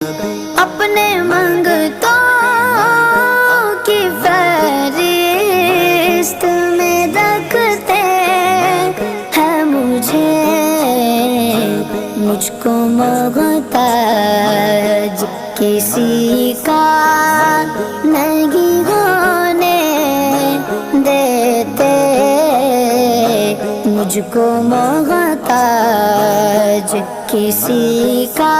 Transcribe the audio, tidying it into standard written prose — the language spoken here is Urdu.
اپنے منگتوں کی فہرست میں رکھتے ہیں مجھ کو محتاج کسی کا نہیں ہونے دیتے، مجھ کو محتاج کسی کا